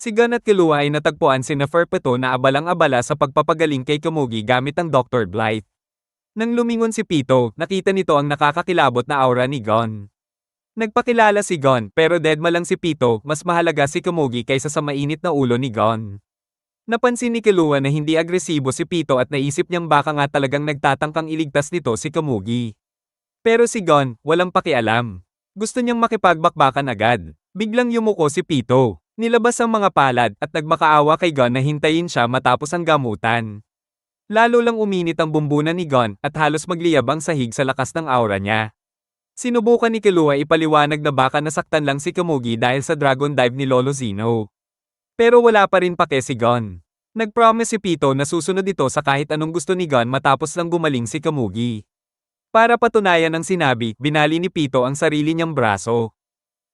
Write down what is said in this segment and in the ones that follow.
Si Gon at Killua ay natagpuan sina Firpeto na abalang-abala sa pagpapagaling kay Komugi gamit ang Dr. Blythe. Nang lumingon si Pito, nakita nito ang nakakakilabot na aura ni Gon. Nagpakilala si Gon pero deadma lang si Pito, mas mahalaga si Komugi kaysa sa mainit na ulo ni Gon. Napansin ni Killua na hindi agresibo si Pito at naisip niyang baka nga talagang nagtatangkang iligtas nito si Komugi. Pero si Gon, walang pakialam. Gusto niyang makipagbakbakan agad. Biglang yumuko si Pito. Nilabas ang mga palad at nagmakaawa kay Gon na hintayin siya matapos ang gamutan. Lalo lang uminit ang bumbunan ni Gon at halos magliyab ang sahig sa lakas ng aura niya. Sinubukan ni Killua ipaliwanag na baka nasaktan lang si Komugi dahil sa Dragon Dive ni Lolo Zeno. Pero wala pa rin pake si Gon. Nag-promise si Pito na susunod ito sa kahit anong gusto ni Gon matapos lang gumaling si Komugi. Para patunayan ang sinabi, binali ni Pito ang sarili niyang braso.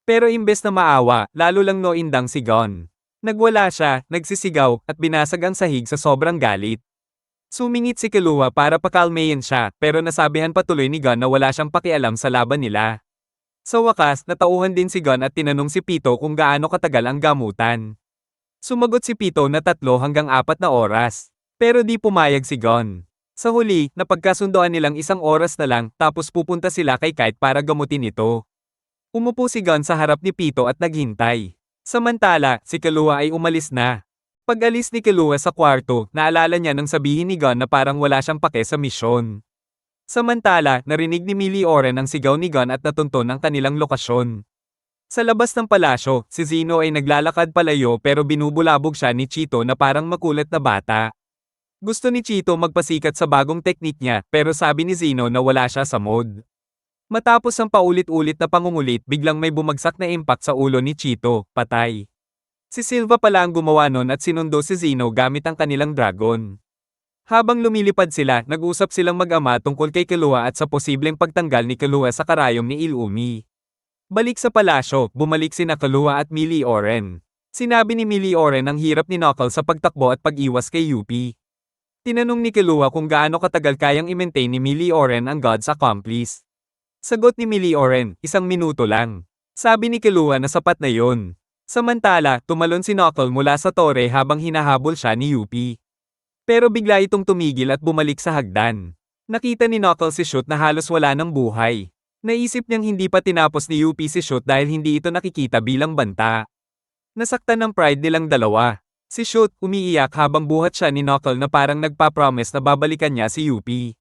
Pero imbes na maawa, lalo lang noindang si Gon. Nagwala siya, nagsisigaw, at binasag ang sahig sa sobrang galit. Sumingit si Killua para pakalmayin siya, pero nasabihan patuloy ni Gon na wala siyang pakialam sa laban nila. Sa wakas, natauhan din si Gon at tinanong si Pito kung gaano katagal ang gamutan. Sumagot si Pito na 3 hanggang 4 na oras. Pero di pumayag si Gon. Sa huli, napagkasundoan nilang 1 oras na lang tapos pupunta sila kay Kite para gamutin ito. Umupo si Gon sa harap ni Pito at naghintay. Samantala, si Killua ay umalis na. Pag-alis ni Killua sa kwarto, naalala niya nang sabihin ni Gon na parang wala siyang pake sa misyon. Samantala, narinig ni Meteoren ang sigaw ni Gon at natunton ang kanilang lokasyon. Sa labas ng palasyo, si Zeno ay naglalakad palayo pero binubulabog siya ni Chito na parang makulit na bata. Gusto ni Chito magpasikat sa bagong teknik niya pero sabi ni Zeno na wala siya sa mood. Matapos ang paulit-ulit na pangungulit, biglang may bumagsak na impact sa ulo ni Chito, patay. Si Silva pala ang gumawa nun at sinundo si Zeno gamit ang kanilang dragon. Habang lumilipad sila, nag-usap silang mag-ama tungkol kay Killua at sa posibleng pagtanggal ni Killua sa karayom ni Illumi. Balik sa palasyo, bumalik sina Killua at Meteoren. Sinabi ni Meteoren ang hirap ni Knuckles sa pagtakbo at pag-iwas kay Yuppie. Tinanong ni Killua kung gaano katagal kayang i-maintain ni Meteoren ang God's Accomplice. Sagot ni Meteoren, 1 minuto lang. Sabi ni Killua na sapat na yon. Samantala, tumalon si Knuckles mula sa tore habang hinahabol siya ni Yuppie. Pero bigla itong tumigil at bumalik sa hagdan. Nakita ni Knuckles si Shoot na halos wala ng buhay. Naisip niyang hindi pa tinapos ni Yuppie si Shoot dahil hindi ito nakikita bilang banta. Nasaktan ng pride nilang dalawa. Si Shoot, umiiyak habang buhat siya ni Knuckles na parang nagpa-promise na babalikan niya si Yuppie.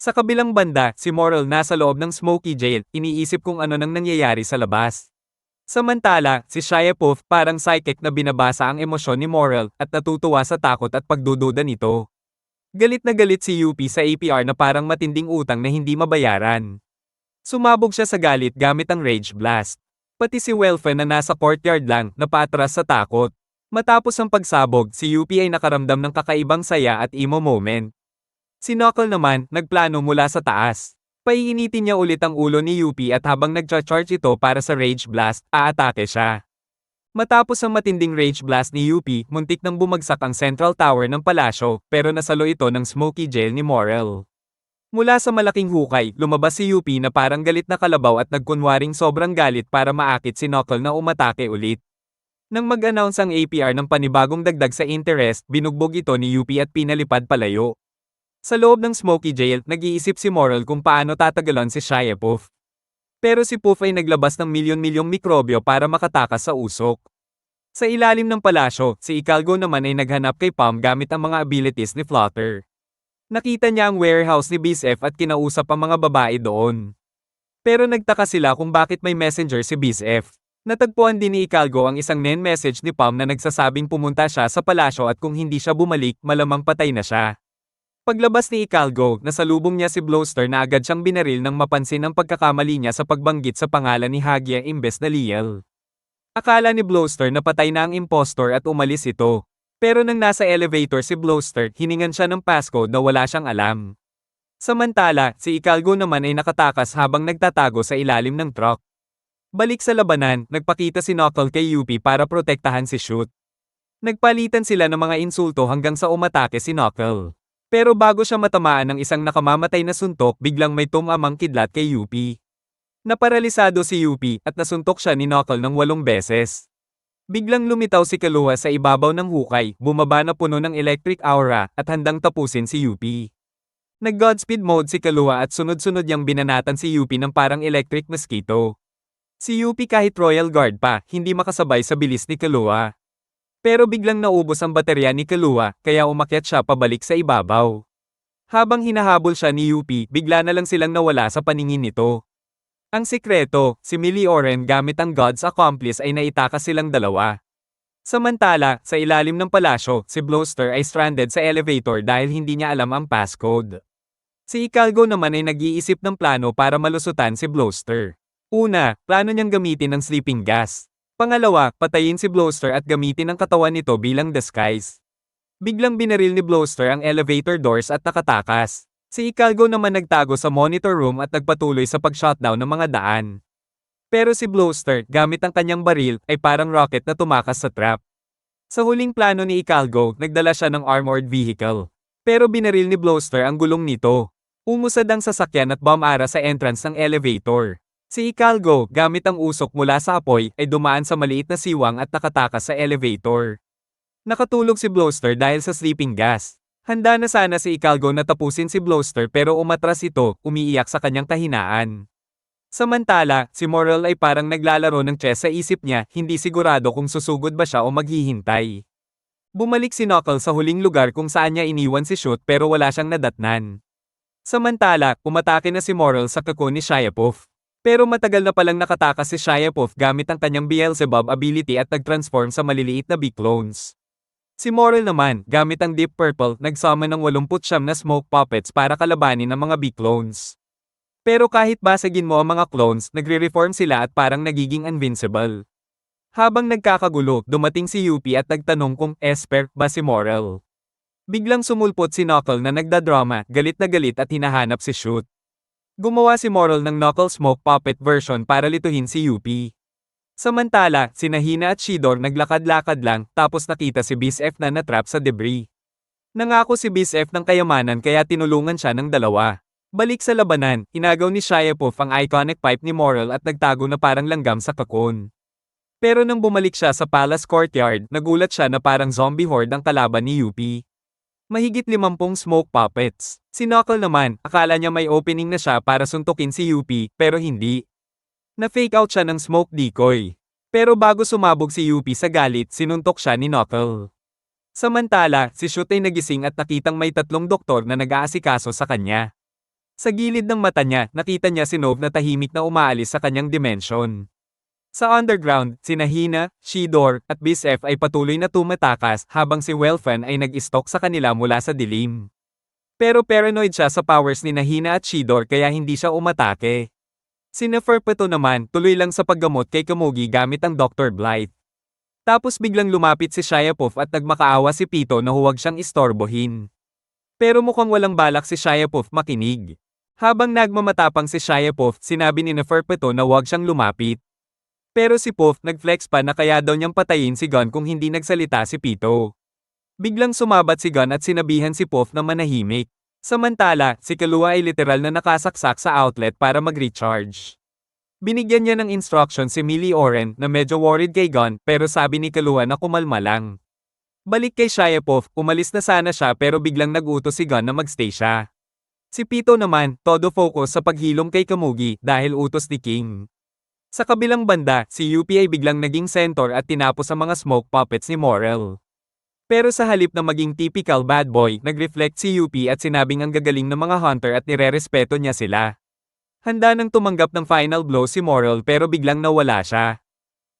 Sa kabilang banda, si Morel nasa loob ng Smoky Jail, iniisip kung ano nang nangyayari sa labas. Samantala, si Shia Puff parang psychic na binabasa ang emosyon ni Morel at natutuwa sa takot at pagdududa nito. Galit na galit si Yuppie sa APR na parang matinding utang na hindi mabayaran. Sumabog siya sa galit gamit ang Rage Blast. Pati si Welfen na nasa courtyard lang, napatras sa takot. Matapos ang pagsabog, si Yuppie ay nakaramdam ng kakaibang saya at emo moment. Si Knuckles naman, nagplano mula sa taas. Paiinitin niya ulit ang ulo ni Yuppie at habang nagcha-charge ito para sa Rage Blast, aatake siya. Matapos ang matinding Rage Blast ni Yuppie, muntik nang bumagsak ang Central Tower ng palasyo, pero nasalo ito ng Smoky Jail ni Morel. Mula sa malaking hukay, lumabas si Yuppie na parang galit na kalabaw at nagkunwaring sobrang galit para maakit si Knuckles na umatake ulit. Nang mag-announce ang APR ng panibagong dagdag sa interest, binugbog ito ni Yuppie at pinalipad palayo. Sa loob ng Smoky Jail, nag-iisip si Morel kung paano tatagalan si Shia Puff. Pero si Puff ay naglabas ng milyon-milyong mikrobyo para makatakas sa usok. Sa ilalim ng palasyo, si Ikalgo naman ay naghanap kay Palm gamit ang mga abilities ni Flutter. Nakita niya ang warehouse ni Bizef at kinausap ang mga babae doon. Pero nagtaka sila kung bakit may messenger si Bizef. Natagpuan din ni Ikalgo ang isang message ni Palm na nagsasabing pumunta siya sa palasyo at kung hindi siya bumalik, malamang patay na siya. Paglabas ni Ikalgo, nasalubong niya si Blowster na agad siyang binaril nang mapansin ang pagkakamali niya sa pagbanggit sa pangalan ni Hagia imbes na Liel. Akala ni Blowster na patay na ang impostor at umalis ito. Pero nang nasa elevator si Blowster, hiningan siya ng passcode na wala siyang alam. Samantala, si Ikalgo naman ay nakatakas habang nagtatago sa ilalim ng truck. Balik sa labanan, nagpakita si Knuckles kay Yuppie para protektahan si Shoot. Nagpalitan sila ng mga insulto hanggang sa umatake si Knuckles. Pero bago siya matamaan ng isang nakamamatay na suntok, biglang may tumamang kidlat kay Yuppie. Naparalisado si Yuppie at nasuntok siya ni Knuckles ng 8 beses. Biglang lumitaw si Kaluha sa ibabaw ng hukay, bumaba na puno ng electric aura, at handang tapusin si Yupi. Nag-Godspeed mode si Kaluha at sunod-sunod niyang binanatan si Yupi ng parang electric mosquito. Si Yupi kahit Royal Guard pa, hindi makasabay sa bilis ni Kaluha. Pero biglang naubos ang baterya ni Kaluha, kaya umakyat siya pabalik sa ibabaw. Habang hinahabol siya ni Yupi, bigla na lang silang nawala sa paningin nito. Ang sikreto, si Milioren gamit ang God's Accomplice ay naitakas silang dalawa. Samantala, sa ilalim ng palasyo, si Blowster ay stranded sa elevator dahil hindi niya alam ang passcode. Si Ikalgo naman ay nag-iisip ng plano para malusutan si Blowster. Una, plano niyang gamitin ang sleeping gas. Pangalawa, patayin si Blowster at gamitin ang katawan nito bilang disguise. Biglang binaril ni Blowster ang elevator doors at nakatakas. Si Ikalgo naman nagtago sa monitor room at nagpatuloy sa pag-shutdown ng mga daan. Pero si Blowster, gamit ang kanyang baril, ay parang rocket na tumakas sa trap. Sa huling plano ni Ikalgo, nagdala siya ng armored vehicle. Pero binaril ni Blowster ang gulong nito. Umusad ang sasakyan at bomb-ara sa entrance ng elevator. Si Ikalgo, gamit ang usok mula sa apoy, ay dumaan sa maliit na siwang at nakatakas sa elevator. Nakatulog si Blowster dahil sa sleeping gas. Handa na sana si Ikalgo na tapusin si Blowster pero umatras ito, umiiyak sa kanyang kahinaan. Samantala, si Morel ay parang naglalaro ng chess sa isip niya, hindi sigurado kung susugod ba siya o maghihintay. Bumalik si Knuckles sa huling lugar kung saan niya iniwan si Shoot pero wala siyang nadatnan. Samantala, umatake na si Morel sa kakon ni Shiapuff. Pero matagal na palang nakatakas si Shiapuff gamit ang kanyang Beelzebub ability at nag-transform sa maliliit na B-clones. Si Morel naman, gamit ang Deep Purple, nagsama ng 89 na smoke puppets para kalabanin ang mga B-clones. Pero kahit basagin mo ang mga clones, nagre-reform sila at parang nagiging invincible. Habang nagkakagulo, dumating si Yupi at nagtanong kung Esper ba si Morel. Biglang sumulpot si Knuckle na nagdadrama, galit na galit at hinahanap si Shoot. Gumawa si Morel ng Knuckle Smoke Puppet version para lituhin si Yupi. Samantala, sina Hina at Shidor naglakad-lakad lang, tapos nakita si Beast F na natrap sa debris. Nangako si Beast F ng kayamanan kaya tinulungan siya ng dalawa. Balik sa labanan, inagaw ni Shiapuff ang iconic pipe ni Morel at nagtago na parang langgam sa kakon. Pero nang bumalik siya sa palace courtyard, nagulat siya na parang zombie horde ang kalaban ni Yupi. Mahigit 50 smoke puppets. Si Knuckle naman, akala niya may opening na siya para suntukin si Yupi, pero hindi. Na-fake out siya ng smoke decoy. Pero bago sumabog si Yupi sa galit, sinuntok siya ni Knuckle. Samantala, si Shoot ay nagising at nakitang may 3 doktor na nag-aasikaso sa kanya. Sa gilid ng mata niya, nakita niya si Nove na tahimik na umaalis sa kanyang dimension. Sa underground, sina Hina, Shidor, at Beast F ay patuloy na tumatakas habang si Welfan ay nag-stalk sa kanila mula sa dilim. Pero paranoid siya sa powers ni Hina at Shidor kaya hindi siya umatake. Si Neferpitou naman, tuloy lang sa paggamot kay Komugi gamit ang Dr. Blythe. Tapos biglang lumapit si Shiapuff at nagmakaawa si Pito na huwag siyang istorbohin. Pero mukhang walang balak si Shiapuff makinig. Habang nagmamatapang si Shiapuff, sinabi ni Neferpitou na huwag siyang lumapit. Pero si Puff nag-flex pa na kaya daw niyang patayin si Gon kung hindi nagsalita si Pito. Biglang sumabat si Gon at sinabihan si Puff na manahimik. Samantala, si Kaluha ay literal na nakasaksak sa outlet para mag-recharge. Binigyan niya ng instruction si Milioren na medyo worried kay Gon pero sabi ni Kaluha na kumalma lang. Balik kay Shiapuff, umalis na sana siya pero biglang nag-utos si Gon na magstay siya. Si Pito naman, todo focus sa paghilom kay Komugi dahil utos ni King. Sa kabilang banda, si Yupi ay biglang naging centaur at tinapos ang mga smoke puppets ni Morel. Pero sa halip na maging typical bad boy, nag-reflect si Yupi at sinabing ang gagaling ng mga hunter at nire-respeto niya sila. Handa nang tumanggap ng final blow si Morel pero biglang nawala siya.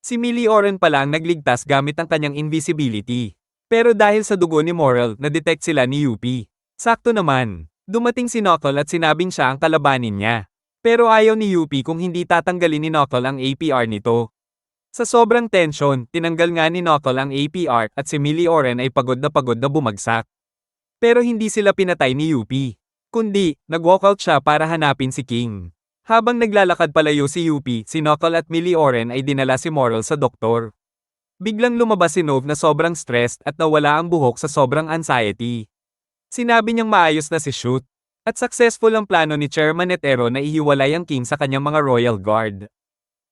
Si Milioren pala ang nagligtas gamit ang kanyang invisibility. Pero dahil sa dugo ni Morel, na-detect sila ni Yupi. Sakto naman, dumating si Knuckle at sinabing siya ang kalabanin niya. Pero ayaw ni Yupi kung hindi tatanggalin ni Knuckle ang APR nito. Sa sobrang tensyon, tinanggal nga ni Knuckle ang APR at si Milioren ay pagod na bumagsak. Pero hindi sila pinatay ni Yupi. Kundi, nag-walkout siya para hanapin si King. Habang naglalakad palayo si Yupi, si Knuckle at Milioren ay dinala si Morel sa doktor. Biglang lumabas si Nove na sobrang stressed at nawala ang buhok sa sobrang anxiety. Sinabi niyang maayos na si Shoot. At successful ang plano ni Chairman Netero na ihiwalay ang King sa kanyang mga Royal Guard.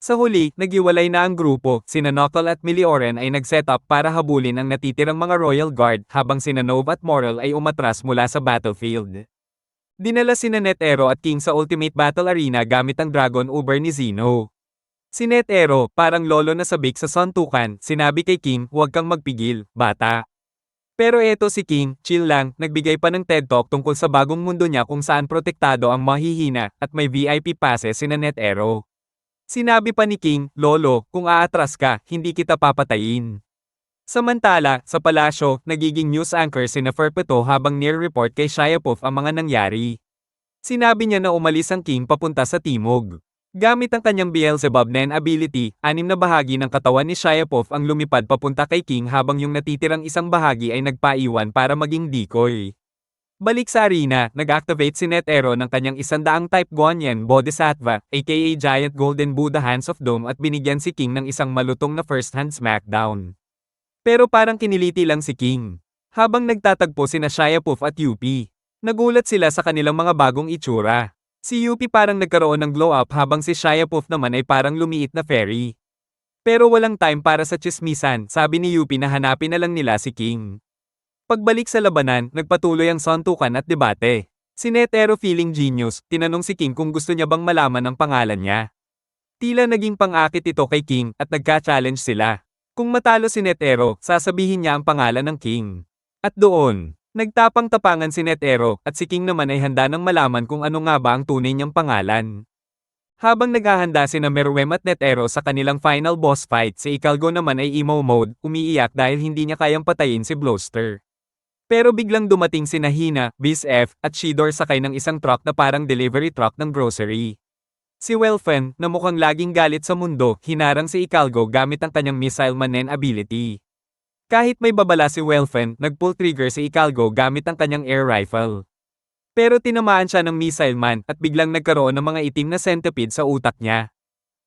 Sa huli, naghiwalay na ang grupo, sina Knuckle at Milioren ay nag-set up para habulin ang natitirang mga Royal Guard habang sina Nova at Moral ay umatras mula sa battlefield. Dinala sina NetEro at King sa Ultimate Battle Arena gamit ang Dragon Uber ni Zeno. Si NetEro, parang lolo na sabik sa suntukan, sinabi kay King, huwag kang magpigil, bata. Pero eto si King, chill lang, nagbigay pa ng TED Talk tungkol sa bagong mundo niya kung saan protektado ang mahihina at may VIP passes sina NetEro. Sinabi pa ni King, Lolo, kung aatras ka, hindi kita papatayin. Samantala, sa palasyo, nagiging news anchor sina Firpeto habang near-report kay Shiapov ang mga nangyari. Sinabi niya na umalis ang King papunta sa timog. Gamit ang kanyang Beelzebub Nen ability, 6 na bahagi ng katawan ni Shiapov ang lumipad papunta kay King habang yung natitirang isang bahagi ay nagpaiwan para maging decoy. Balik sa arena, nag-activate si NetEro ng kanyang 100 Type Guanyin Bodhisattva, aka Giant Golden Buddha Hands of Dome at binigyan si King ng isang malutong na first-hand smackdown. Pero parang kiniliti lang si King. Habang nagtatagpo sina Shiapov at Yuppie, nagulat sila sa kanilang mga bagong itsura. Si Yuppie parang nagkaroon ng glow up habang si Shiapov naman ay parang lumiit na fairy. Pero walang time para sa chismisan, sabi ni Yuppie na hanapin na lang nila si King. Pagbalik sa labanan, nagpatuloy ang suntukan at debate. Si NetEro feeling genius, tinanong si King kung gusto niya bang malaman ang pangalan niya. Tila naging pang-akit ito kay King at nagka-challenge sila. Kung matalo si NetEro, sasabihin niya ang pangalan ng King. At doon, nagtapang-tapangan si NetEro at si King naman ay handa nang malaman kung ano nga ba ang tunay niyang pangalan. Habang naghahanda sina Meruem at NetEro sa kanilang final boss fight, si Ikalgo naman ay emo mode, umiiyak dahil hindi niya kayang patayin si Blowster. Pero biglang dumating sina Hina, Biz F, at Shidor sakay ng isang truck na parang delivery truck ng grocery. Si Welfen, na mukhang laging galit sa mundo, hinarang si Ikalgo gamit ang kanyang Missile Manen ability. Kahit may babala si Welfen, nag-pull trigger si Ikalgo gamit ang kanyang air rifle. Pero tinamaan siya ng Missile Man at biglang nagkaroon ng mga itim na centipede sa utak niya.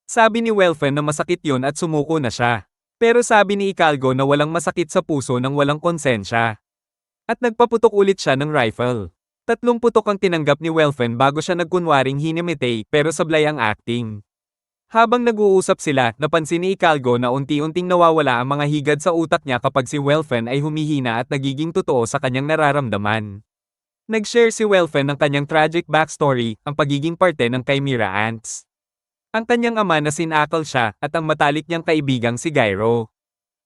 Sabi ni Welfen na masakit yun at sumuko na siya. Pero sabi ni Ikalgo na walang masakit sa puso nang walang konsensya. At nagpaputok ulit siya ng rifle. 3 putok ang tinanggap ni Welfen bago siya nagkunwaring hinimitay pero sablay ang acting. Habang nag-uusap sila, napansin ni Ikalgo na unti-unting nawawala ang mga higad sa utak niya kapag si Welfen ay humihina at nagiging totoo sa kanyang nararamdaman. Nag-share si Welfen ng kanyang tragic backstory, ang pagiging parte ng Chimera Ants. Ang kanyang ama na sinakal siya at ang matalik niyang kaibigang si Gyro.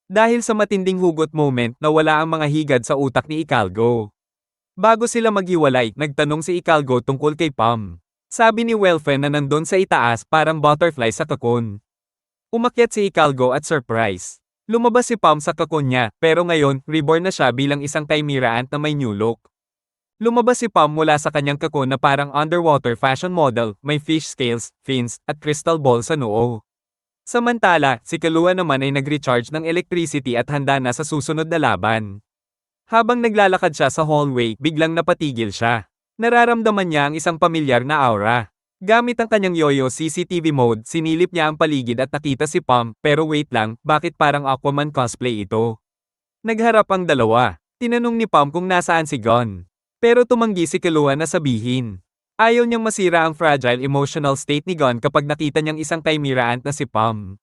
Dahil sa matinding hugot moment, nawala ang mga higad sa utak ni Ikalgo. Bago sila maghiwalay, nagtanong si Ikalgo tungkol kay Pam. Sabi ni Welfen na nandun sa itaas parang butterfly sa kakon. Umakyat si Ikalgo at surprise. Lumabas si Pam sa kakon niya, pero ngayon, reborn na siya bilang isang Chimera Ant na may new look. Lumabas si Pam mula sa kanyang kakon na parang underwater fashion model, may fish scales, fins, at crystal ball sa noo. Samantala, si Kalua naman ay nag-recharge ng electricity at handa na sa susunod na laban. Habang naglalakad siya sa hallway, biglang napatigil siya. Nararamdaman niya ang isang pamilyar na aura. Gamit ang kanyang yoyo CCTV mode, sinilip niya ang paligid at nakita si Pam, pero wait lang, bakit parang Aquaman cosplay ito? Nagharap ang dalawa. Tinanong ni Pam kung nasaan si Gon. Pero tumanggi si Kalua na sabihin. Ayaw niyang masira ang fragile emotional state ni Gon kapag nakita niyang isang Chimera Ant na si Pam.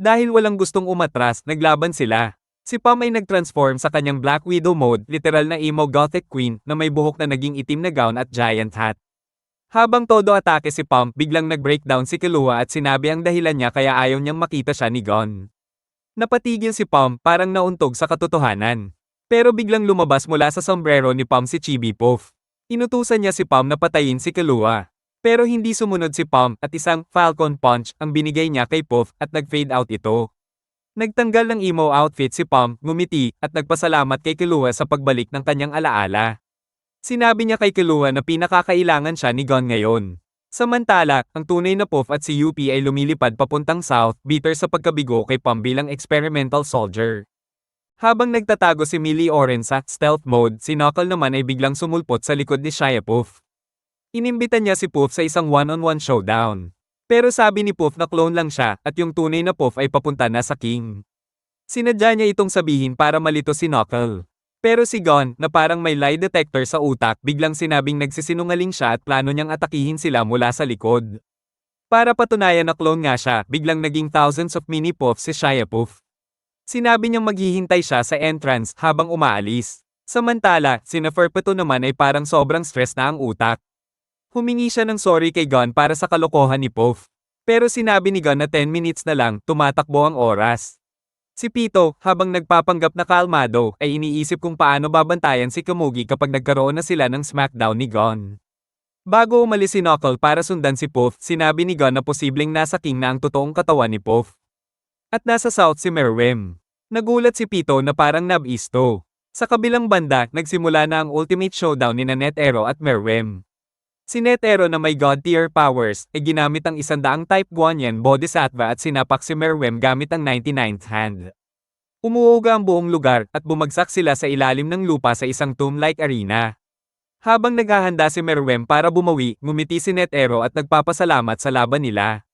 Dahil walang gustong umatras, naglaban sila. Si Pam ay nag-transform sa kanyang Black Widow mode, literal na emo gothic queen na may buhok na naging itim na gown at giant hat. Habang todo atake si Pam, biglang nag-breakdown si Kalua at sinabi ang dahilan niya kaya ayaw niyang makita siya ni Gon. Napatigil si Pam, parang nauntog sa katotohanan. Pero biglang lumabas mula sa sombrero ni Pam si Chibi Puff. Inutusan niya si Pam na patayin si Kalua. Pero hindi sumunod si Pam at isang Falcon Punch ang binigay niya kay Puff at nag-fade out ito. Nagtanggal ng emo outfit si Pam, ngumiti, at nagpasalamat kay Kalua sa pagbalik ng kanyang alaala. Sinabi niya kay Kalua na pinakakailangan siya ni Gon ngayon. Samantala, ang tunay na Puff at si Yuppie ay lumilipad papuntang south, bitter sa pagkabigo kay Pam bilang experimental soldier. Habang nagtatago si Milioren sa stealth mode, si Knuckle naman ay biglang sumulpot sa likod ni Shiapov. Inimbitan niya si Puff sa isang one-on-one showdown. Pero sabi ni Puff na clone lang siya at yung tunay na Puff ay papunta na sa King. Sinadya niya itong sabihin para malito si Knuckle. Pero si Gon, na parang may lie detector sa utak, biglang sinabing nagsisinungaling siya at plano niyang atakihin sila mula sa likod. Para patunayan na clone nga siya, biglang naging thousands of mini Puff si Shia Puff. Sinabi niyang maghihintay siya sa entrance habang umaalis. Samantala, sina Firpeto naman ay parang sobrang stress na ang utak. Humingi siya ng sorry kay Gon para sa kalokohan ni Puff. Pero sinabi ni Gon na 10 minutes na lang, tumatakbo ang oras. Si Pito, habang nagpapanggap na kalmado, ay iniisip kung paano babantayan si Komugi kapag nagkaroon na sila ng smackdown ni Gon. Bago umalis si Knuckle para sundan si Puff, sinabi ni Gon na posibleng nasa king na ang totoong katawan ni Puff. At nasa south si Meruem. Nagulat si Pito na parang nabisto. Sa kabilang banda, nagsimula na ang ultimate showdown ni Netero at Meruem. Si Netero na may god tier powers ay ginamit ang 100 type Guanyin Bodhisattva at sinapak si Meruem gamit ang 99th hand. Umuuga ang buong lugar at bumagsak sila sa ilalim ng lupa sa isang tomb-like arena. Habang naghahanda si Meruem para bumawi, ngumiti si Netero at nagpapasalamat sa laban nila.